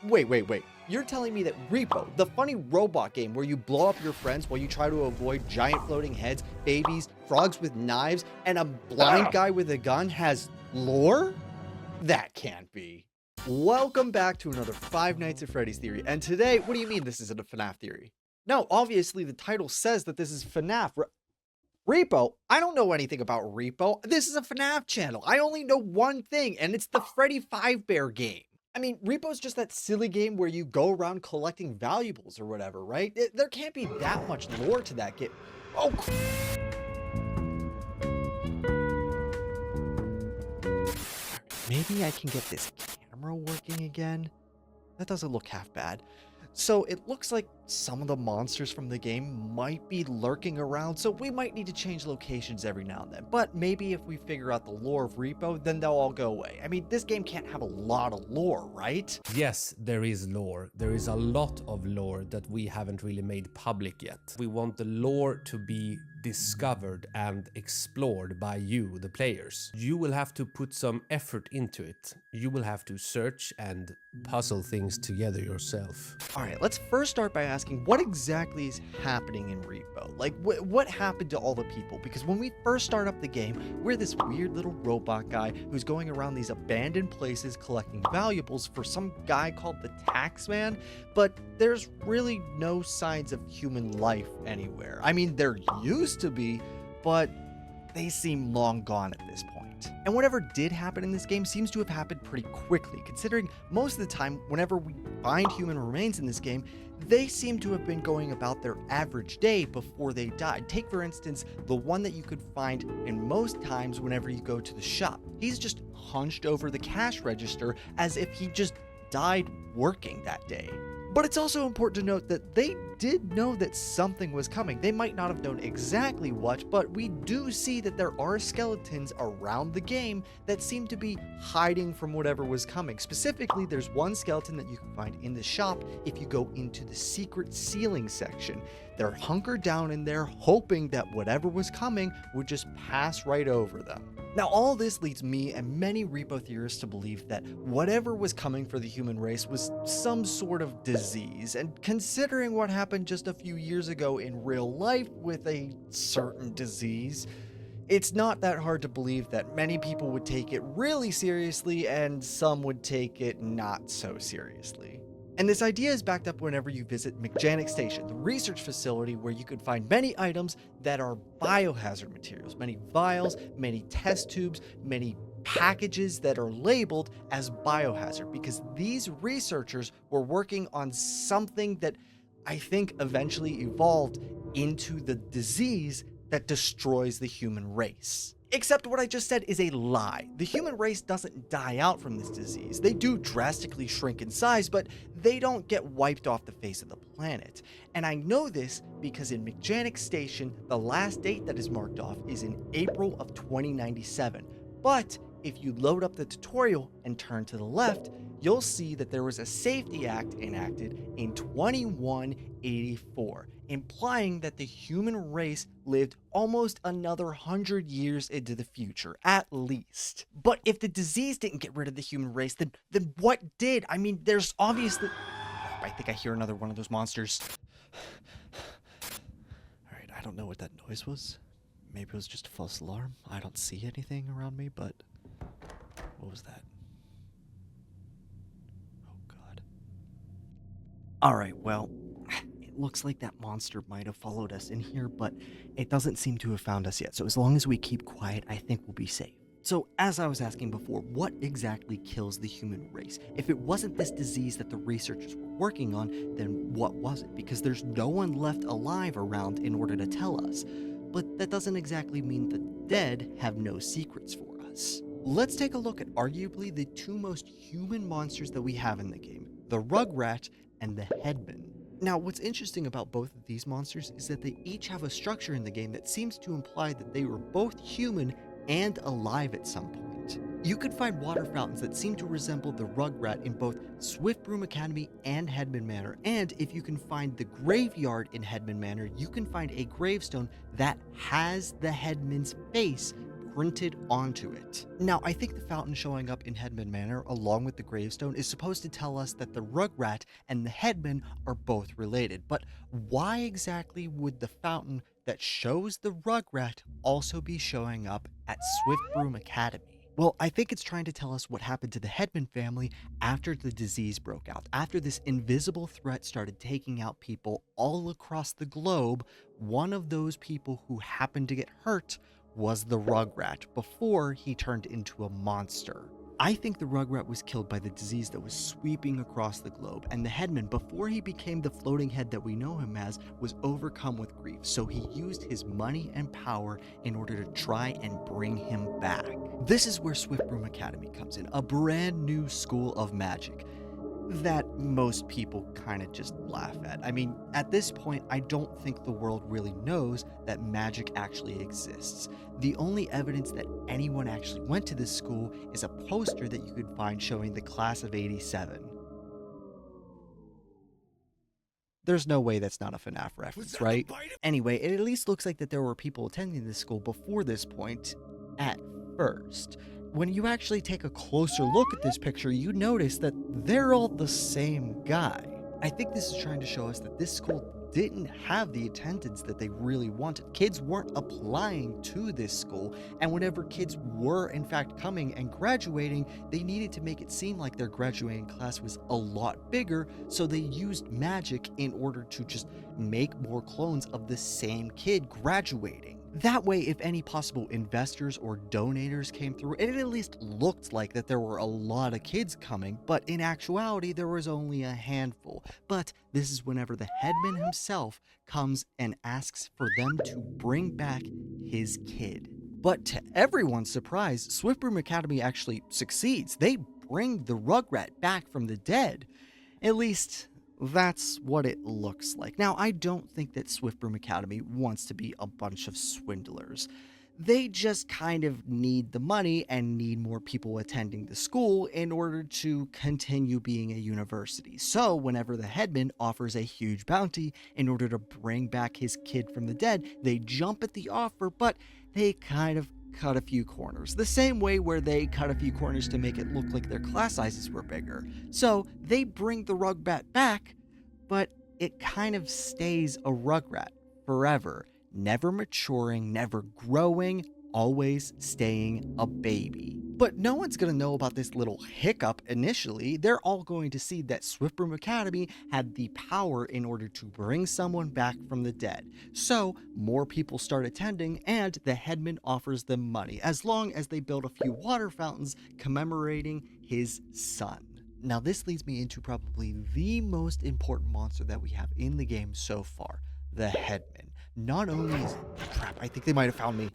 Wait. You're telling me that REPO, the funny robot game where you blow up your friends while you try to avoid giant floating heads, babies, frogs with knives, and a blind guy with a gun has lore? That can't be. Welcome back to another Five Nights at Freddy's theory. And today, what do you mean this isn't a FNAF theory? No, obviously the title says that this is FNAF. REPO? I don't know anything about REPO. This is a FNAF channel. I only know one thing, and it's the Freddy Fazbear game. I mean, REPO's just that silly game where you go around collecting valuables or whatever, right? There can't be that much lore to that game. Oh, maybe I can get this camera working again. That doesn't look half bad. So it looks like some of the monsters from the game might be lurking around, so we might need to change locations every now and then. But maybe if we figure out the lore of REPO, then they'll all go away. I mean, this game can't have a lot of lore, right? Yes, there is lore. There is a lot of lore that we haven't really made public yet. We want the lore to be discovered and explored by you, the players. You will have to put some effort into it. You will have to search and puzzle things together yourself. All right, let's first start by asking what exactly is happening in REPO? Like, what happened to all the people? Because when we first start up the game, we're this weird little robot guy who's going around these abandoned places collecting valuables for some guy called the Taxman, but there's really no signs of human life anywhere. I mean, there used to be, but they seem long gone at this point. And whatever did happen in this game seems to have happened pretty quickly, considering most of the time, whenever we find human remains in this game, they seem to have been going about their average day before they died. Take, for instance, the one that you could find in most times whenever you go to the shop. He's just hunched over the cash register as if he just died working that day. But it's also important to note that they did know that something was coming. They might not have known exactly what, but we do see that there are skeletons around the game that seem to be hiding from whatever was coming. Specifically, there's one skeleton that you can find in the shop if you go into the secret ceiling section. They're hunkered down in there, hoping that whatever was coming would just pass right over them. Now, all this leads me and many REPO theorists to believe that whatever was coming for the human race was some sort of disease, and considering what happened just a few years ago in real life with a certain disease, it's not that hard to believe that many people would take it really seriously and some would take it not so seriously. And this idea is backed up whenever you visit Mechanic Station, the research facility where you could find many items that are biohazard materials, many vials, many test tubes, many packages that are labeled as biohazard, because these researchers were working on something that I think eventually evolved into the disease that destroys the human race. Except what I just said is a lie. The human race doesn't die out from this disease. They do drastically shrink in size, but they don't get wiped off the face of the planet. And I know this because in Mechanic Station, the last date that is marked off is in April of 2097. But if you load up the tutorial and turn to the left, you'll see that there was a Safety Act enacted in 2184, implying that the human race lived almost another 100 years into the future, at least. But if the disease didn't get rid of the human race, then what did? I mean, there's obviously... I think I hear another one of those monsters. Alright, I don't know what that noise was. Maybe it was just a false alarm. I don't see anything around me, but... what was that? Oh, God. Alright, well... looks like that monster might have followed us in here, but it doesn't seem to have found us yet. So as long as we keep quiet, I think we'll be safe. So as I was asking before, what exactly kills the human race? If it wasn't this disease that the researchers were working on, then what was it? Because there's no one left alive around in order to tell us. But that doesn't exactly mean the dead have no secrets for us. Let's take a look at arguably the two most human monsters that we have in the game, the Rugrat and the Headman. Now, what's interesting about both of these monsters is that they each have a structure in the game that seems to imply that they were both human and alive at some point. You could find water fountains that seem to resemble the Rugrat in both Swiftbroom Academy and Headman Manor, and if you can find the graveyard in Headman Manor, you can find a gravestone that has the Headman's face printed onto it. Now, I think the fountain showing up in Headman Manor along with the gravestone is supposed to tell us that the Rugrat and the Headman are both related, but why exactly would the fountain that shows the Rugrat also be showing up at Swiftbroom Academy? Well, I think it's trying to tell us what happened to the Headman family after the disease broke out. After this invisible threat started taking out people all across the globe, one of those people who happened to get hurt was the Rugrat before he turned into a monster. I think the Rugrat was killed by the disease that was sweeping across the globe, and the Headman, before he became the floating head that we know him as, was overcome with grief, so he used his money and power in order to try and bring him back. This is where Swiftbroom Academy comes in, a brand new school of magic that most people kind of just laugh at. I mean, at this point, I don't think the world really knows that magic actually exists. The only evidence that anyone actually went to this school is a poster that you could find showing the class of '87. There's no way that's not a FNAF reference, right? Anyway, it at least looks like that there were people attending this school before this point at first. When you actually take a closer look at this picture, you notice that they're all the same guy. I think this is trying to show us that this school didn't have the attendance that they really wanted. Kids weren't applying to this school, and whenever kids were in fact coming and graduating, they needed to make it seem like their graduating class was a lot bigger, so they used magic in order to just make more clones of the same kid graduating. That way, if any possible investors or donators came through, it at least looked like that there were a lot of kids coming, but in actuality, there was only a handful. But this is whenever the Headman himself comes and asks for them to bring back his kid. But to everyone's surprise, Swiftbroom Academy actually succeeds. They bring the Rugrat back from the dead. At least that's what it looks like. Now, I don't think that Swiftbroom Academy wants to be a bunch of swindlers. They just kind of need the money and need more people attending the school in order to continue being a university. So whenever the Headman offers a huge bounty in order to bring back his kid from the dead, they jump at the offer, but they kind of cut a few corners, the same way where they cut a few corners to make it look like their class sizes were bigger. So they bring the Rugrat back, but it kind of stays a Rugrat forever, never maturing, never growing, always staying a baby. But no one's going to know about this little hiccup initially. They're all going to see that Swiftbroom Academy had the power in order to bring someone back from the dead. So more people start attending, and the Headman offers them money as long as they build a few water fountains commemorating his son. Now this leads me into probably the most important monster that we have in the game so far, the Headman. Not only is... Crap, I think they might have found me.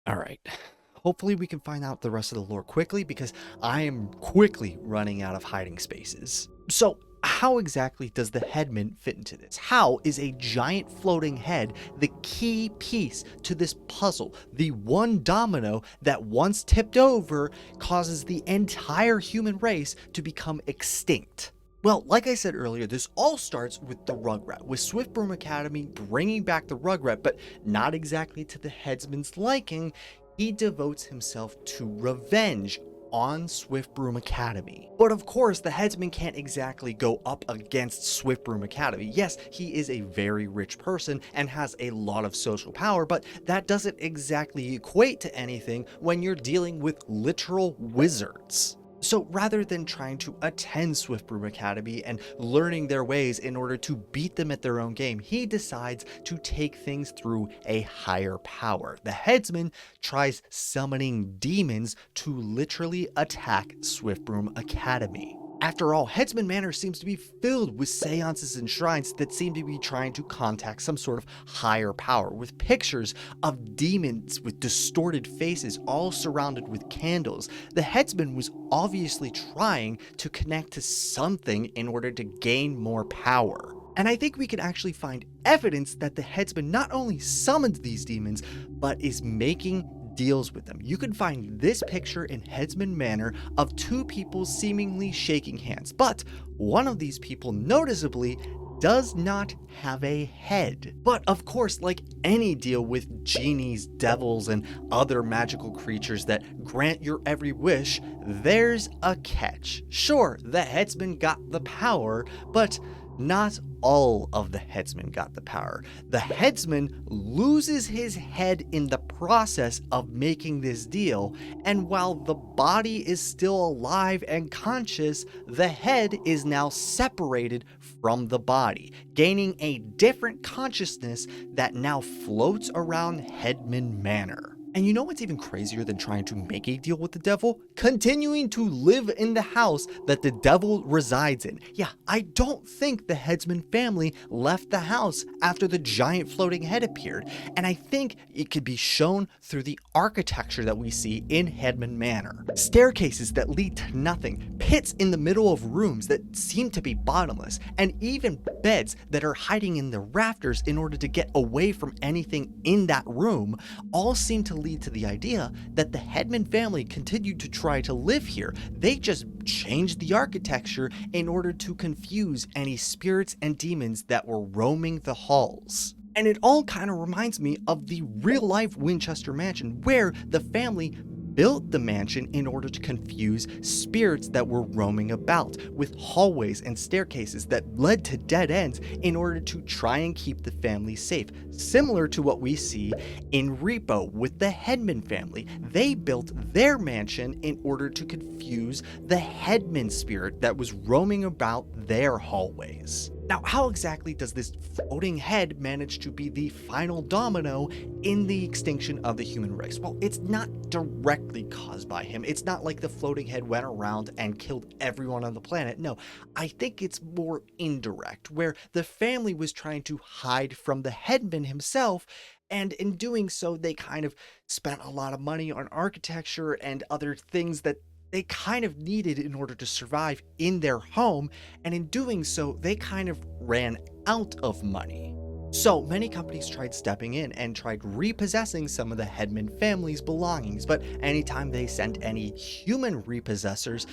Alright, hopefully we can find out the rest of the lore quickly, because I am quickly running out of hiding spaces. So, how exactly does the Headman fit into this? How is a giant floating head the key piece to this puzzle? The one domino that once tipped over causes the entire human race to become extinct. Well, like I said earlier, this all starts with the Rugrat, with Swiftbroom Academy bringing back the Rugrat, but not exactly to the Headman's liking. He devotes himself to revenge on Swiftbroom Academy. But of course, the Headman can't exactly go up against Swiftbroom Academy. Yes, he is a very rich person and has a lot of social power, but that doesn't exactly equate to anything when you're dealing with literal wizards. So rather than trying to attend Swiftbroom Academy and learning their ways in order to beat them at their own game, he decides to take things through a higher power. The Headman tries summoning demons to literally attack Swiftbroom Academy. After all, Headman Manor seems to be filled with seances and shrines that seem to be trying to contact some sort of higher power, with pictures of demons with distorted faces all surrounded with candles. The Headman was obviously trying to connect to something in order to gain more power. And I think we can actually find evidence that the Headman not only summoned these demons, but is making deals with them. You can find this picture in Headman Manor of two people seemingly shaking hands, but one of these people noticeably does not have a head. But of course, like any deal with genies, devils, and other magical creatures that grant your every wish, there's a catch. Sure, the headsman got the power, but not all of the headsman got the power. The headsman loses his head in the process of making this deal, and while the body is still alive and conscious, the head is now separated from the body, gaining a different consciousness that now floats around Headman Manor. And you know what's even crazier than trying to make a deal with the devil? Continuing to live in the house that the devil resides in. Yeah, I don't think the Headsman family left the house after the giant floating head appeared, and I think it could be shown through the architecture that we see in Headman Manor. Staircases that lead to nothing, pits in the middle of rooms that seem to be bottomless, and even beds that are hiding in the rafters in order to get away from anything in that room, all seem to lead to the idea that the Headman family continued to try to live here. They just changed the architecture in order to confuse any spirits and demons that were roaming the halls. And it all kind of reminds me of the real-life Winchester Mansion, where the family built the mansion in order to confuse spirits that were roaming about, with hallways and staircases that led to dead ends in order to try and keep the family safe. Similar to what we see in REPO with the Headman family. They built their mansion in order to confuse the Headman spirit that was roaming about their hallways. Now, how exactly does this floating head manage to be the final domino in the extinction of the human race? Well, it's not directly caused by him. It's not like the floating head went around and killed everyone on the planet. No, I think it's more indirect, where the family was trying to hide from the headman himself, and in doing so, they kind of spent a lot of money on architecture and other things that they kind of needed in order to survive in their home, and in doing so, they kind of ran out of money. So many companies tried stepping in and tried repossessing some of the Headman family's belongings, but anytime they sent any human repossessors,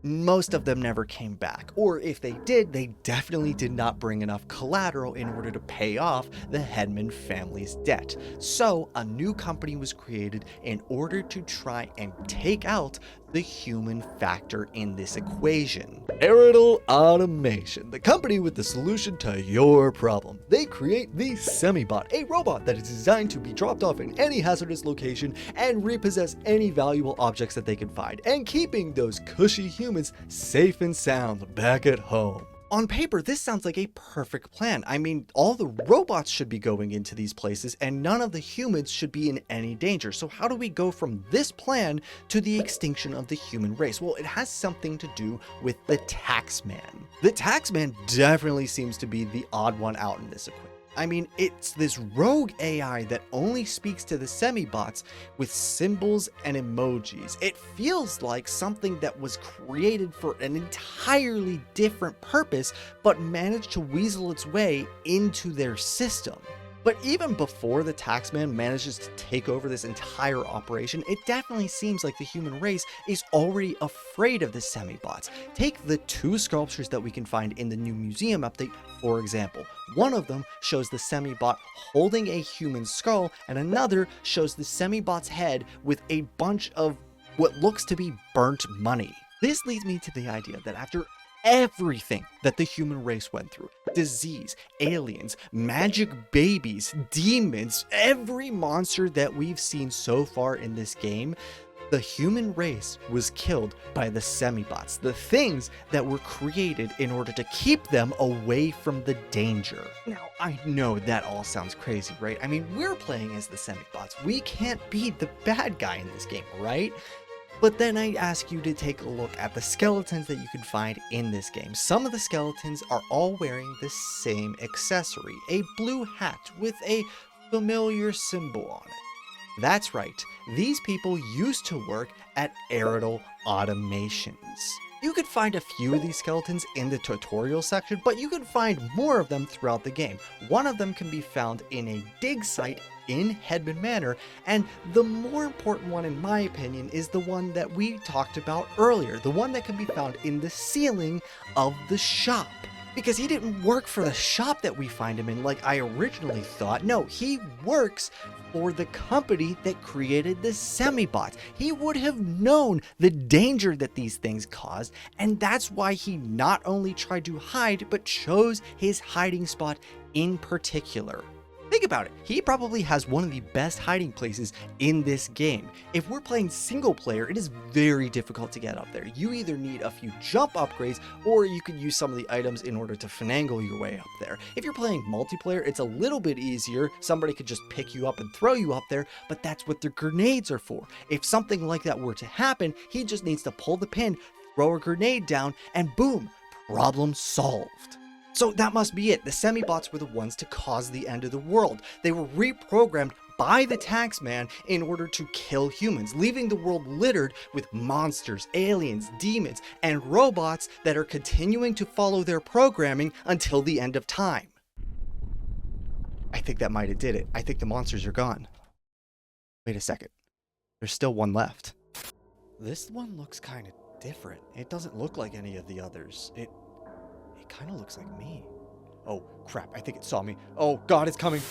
most of them never came back, or if they did, they definitely did not bring enough collateral in order to pay off the Headman family's debt. So a new company was created in order to try and take out the human factor in this equation. R.E.P.O Automation, the company with the solution to your problem. They create the Semibot, a robot that is designed to be dropped off in any hazardous location and repossess any valuable objects that they can find, and keeping those cushy humans safe and sound back at home. On paper, this sounds like a perfect plan. I mean, all the robots should be going into these places and none of the humans should be in any danger. So how do we go from this plan to the extinction of the human race? Well, it has something to do with the Taxman. The Taxman definitely seems to be the odd one out in this equation. I mean, it's this rogue AI that only speaks to the semi-bots with symbols and emojis. It feels like something that was created for an entirely different purpose, but managed to weasel its way into their system. But even before the Taxman manages to take over this entire operation, it definitely seems like the human race is already afraid of the semi-bots. Take the two sculptures that we can find in the new museum update, for example. One of them shows the semi-bot holding a human skull, and another shows the semi-bot's head with a bunch of what looks to be burnt money. This leads me to the idea that after everything that the human race went through, disease, aliens, magic babies, demons, every monster that we've seen so far in this game, the human race was killed by the semi-bots, the things that were created in order to keep them away from the danger. Now, I know that all sounds crazy, right? I mean, we're playing as the semi-bots. We can't be the bad guy in this game, right? But then I ask you to take a look at the skeletons that you can find in this game. Some of the skeletons are all wearing the same accessory, a blue hat with a familiar symbol on it. That's right, these people used to work at R.E.P.O Automations. You could find a few of these skeletons in the tutorial section, but you can find more of them throughout the game. One of them can be found in a dig site in Headman Manor, and the more important one in my opinion is the one that we talked about earlier, the one that can be found in the ceiling of the shop. Because he didn't work for the shop that we find him in like I originally thought. No, he works for the company that created the semi-bots. He would have known the danger that these things caused, and that's why he not only tried to hide, but chose his hiding spot in particular. Think about it, he probably has one of the best hiding places in this game. If we're playing single player, it is very difficult to get up there. You either need a few jump upgrades, or you could use some of the items in order to finagle your way up there. If you're playing multiplayer, it's a little bit easier. Somebody could just pick you up and throw you up there, but that's what their grenades are for. If something like that were to happen, he just needs to pull the pin, throw a grenade down, and boom, problem solved. So that must be it. The semi-bots were the ones to cause the end of the world. They were reprogrammed by the taxman in order to kill humans, leaving the world littered with monsters, aliens, demons, and robots that are continuing to follow their programming until the end of time. I think that might have did it. I think the monsters are gone. Wait a second. There's still one left. This one looks kind of different. It doesn't look like any of the others. It kind of looks like me. Oh crap, I think it saw me. Oh god, it's coming.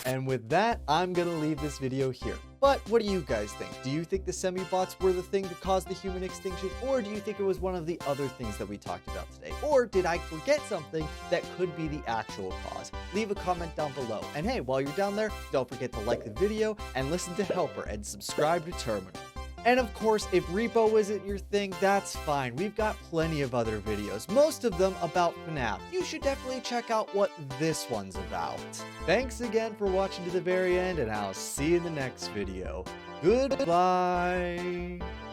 And with that, I'm gonna leave this video here. But what do you guys think? Do you think the semi-bots were the thing that caused the human extinction? Or do you think it was one of the other things that we talked about today? Or did I forget something that could be the actual cause? Leave a comment down below. And hey, while you're down there, don't forget to like the video and listen to Helper and subscribe to Terminal. And of course, if REPO isn't your thing, that's fine. We've got plenty of other videos, most of them about FNAF. You should definitely check out what this one's about. Thanks again for watching to the very end, and I'll see you in the next video. Goodbye!